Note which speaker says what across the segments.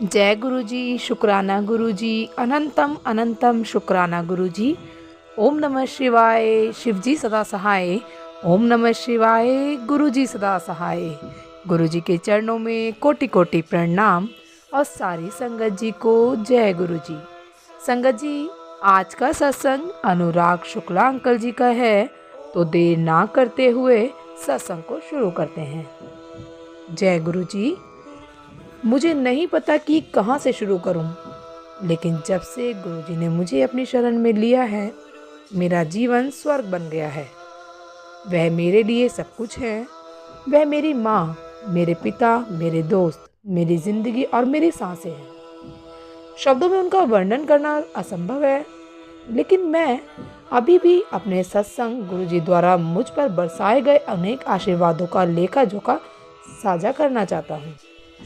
Speaker 1: जय गुरु जी, शुक्राना गुरु जी, अनंतम अनंतम शुक्राना गुरु जी। ओम नमः शिवाय, शिव जी सदा सहाय। ओम नमः शिवाय, गुरु जी सदा सहाय। गुरु जी के चरणों में कोटि कोटि प्रणाम और सारी संगत जी को जय गुरु जी। संगत जी, आज का सत्संग अनुराग शुक्ला अंकल जी का है, तो देर ना करते हुए सत्संग को शुरू करते हैं। जय गुरु जी। मुझे नहीं पता कि कहाँ से शुरू करूं, लेकिन जब से गुरुजी ने मुझे अपनी शरण में लिया है, मेरा जीवन स्वर्ग बन गया है। वह मेरे लिए सब कुछ है। वह मेरी माँ, मेरे पिता, मेरे दोस्त, मेरी जिंदगी और मेरी सांसें हैं। शब्दों में उनका वर्णन करना असंभव है, लेकिन मैं अभी भी अपने सत्संग गुरुजी द्वारा मुझ पर बरसाए गए अनेक आशीर्वादों का लेखा जोखा साझा करना चाहता हूँ।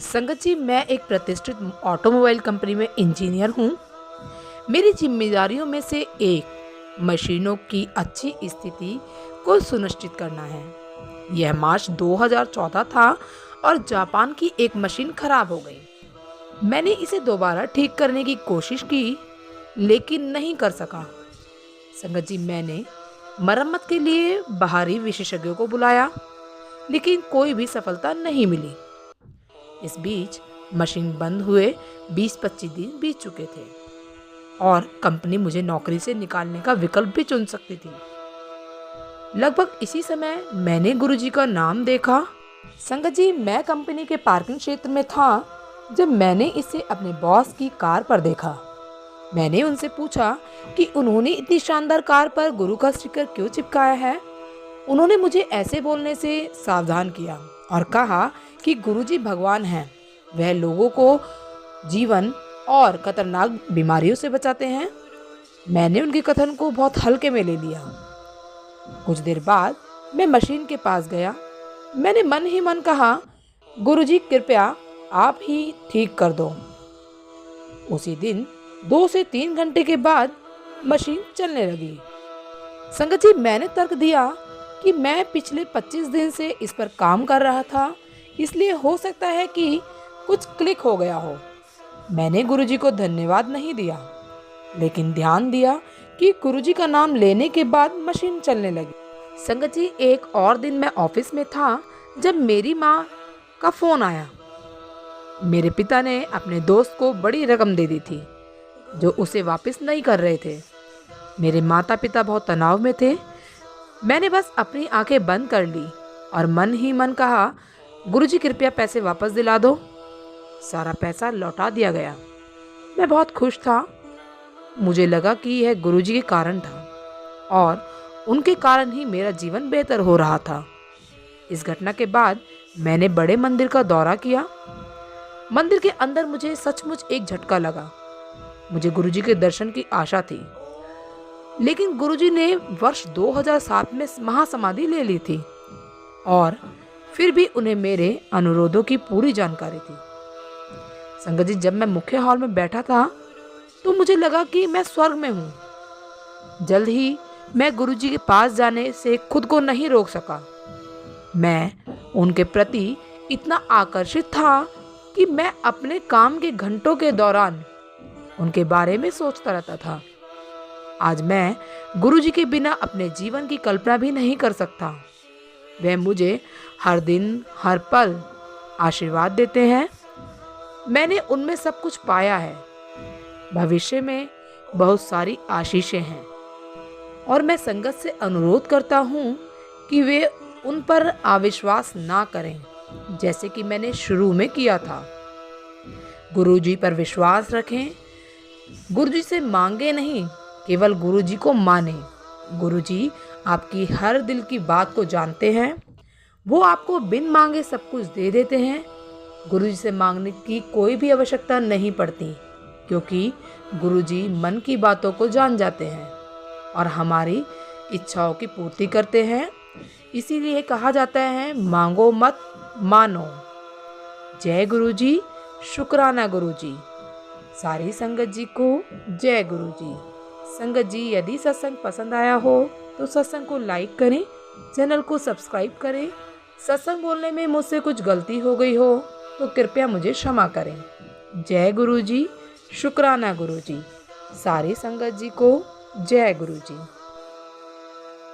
Speaker 1: संगत जी, मैं एक प्रतिष्ठित ऑटोमोबाइल कंपनी में इंजीनियर हूँ। मेरी जिम्मेदारियों में से एक मशीनों की अच्छी स्थिति को सुनिश्चित करना है। यह मार्च 2014 था और जापान की एक मशीन खराब हो गई। मैंने इसे दोबारा ठीक करने की कोशिश की, लेकिन नहीं कर सका। संगत जी, मैंने मरम्मत के लिए बाहरी विशेषज्ञों को बुलाया, लेकिन कोई भी सफलता नहीं मिली। इस बीच मशीन बंद हुए 20-25 दिन बीत चुके थे और कंपनी मुझे नौकरी से निकालने का विकल्प भी चुन सकती थी। लगभग इसी समय मैंने गुरुजी का नाम देखा। संगत जी, मैं कंपनी के पार्किंग क्षेत्र में था जब मैंने इसे अपने बॉस की कार पर देखा। मैंने उनसे पूछा कि उन्होंने इतनी शानदार कार पर गुरु का स्टिकर क्यों चिपकाया है। उन्होंने मुझे ऐसे बोलने से सावधान किया और कहा कि गुरुजी भगवान हैं। वह लोगों को जीवन और खतरनाक बीमारियों से बचाते हैं। मैंने उनके कथन को बहुत हल्के में ले लिया। कुछ देर बाद मैं मशीन के पास गया। मैंने मन ही मन कहा, गुरुजी कृपया आप ही ठीक कर दो। उसी दिन 2 से 3 घंटे के बाद मशीन चलने लगी। संगत जी, मैंने तर्क दिया कि मैं पिछले 25 दिन से इस पर काम कर रहा था, इसलिए हो सकता है कि कुछ क्लिक हो गया हो। मैंने गुरुजी को धन्यवाद नहीं दिया, लेकिन ध्यान दिया कि गुरुजी का नाम लेने के बाद मशीन चलने लगी। संगत जी, एक और दिन मैं ऑफिस में था जब मेरी माँ का फोन आया। मेरे पिता ने अपने दोस्त को बड़ी रकम दे दी थी जो उसे वापस नहीं कर रहे थे। मेरे माता पिता बहुत तनाव में थे। मैंने बस अपनी आंखें बंद कर ली और मन ही मन कहा, गुरुजी कृपया पैसे वापस दिला दो। सारा पैसा लौटा दिया गया। मैं बहुत खुश था। मुझे लगा कि यह गुरुजी के कारण था और उनके कारण ही मेरा जीवन बेहतर हो रहा था। इस घटना के बाद मैंने बड़े मंदिर का दौरा किया। मंदिर के अंदर मुझे सचमुच एक झटका लगा। मुझे गुरुजी के दर्शन की आशा थी, लेकिन गुरुजी ने वर्ष 2007 में महासमाधि ले ली थी और फिर भी उन्हें मेरे अनुरोधों की पूरी जानकारी थी। संगत जी, जब मैं मुख्य हॉल में बैठा था तो मुझे लगा कि मैं स्वर्ग में हूँ। जल्द ही मैं गुरुजी के पास जाने से खुद को नहीं रोक सका। मैं उनके प्रति इतना आकर्षित था कि मैं अपने काम के घंटों के दौरान उनके बारे में सोचता रहता था। आज मैं गुरुजी के बिना अपने जीवन की कल्पना भी नहीं कर सकता। वह मुझे हर दिन हर पल आशीर्वाद देते हैं। मैंने उनमें सब कुछ पाया है। भविष्य में बहुत सारी आशीषें हैं और मैं संगत से अनुरोध करता हूँ कि वे उन पर अविश्वास ना करें, जैसे कि मैंने शुरू में किया था। गुरुजी पर विश्वास रखें। गुरुजी से मांगे नहीं, केवल गुरुजी को माने। गुरुजी आपकी हर दिल की बात को जानते हैं। वो आपको बिन मांगे सब कुछ दे देते हैं। गुरुजी से मांगने की कोई भी आवश्यकता नहीं पड़ती, क्योंकि गुरुजी मन की बातों को जान जाते हैं और हमारी इच्छाओं की पूर्ति करते हैं। इसीलिए कहा जाता है, मांगो मत मानो। जय गुरुजी, शुक्राना गुरुजी। सारी संगत जी को जय गुरुजी। संगत जी, यदि सत्संग पसंद आया हो तो सत्संग को लाइक करें, चैनल को सब्सक्राइब करें। सत्संग बोलने में मुझसे कुछ गलती हो गई हो तो कृपया मुझे क्षमा करें। जय गुरु जी। शुक्राना गुरु जी। सारी संगत जी को जय गुरु जी।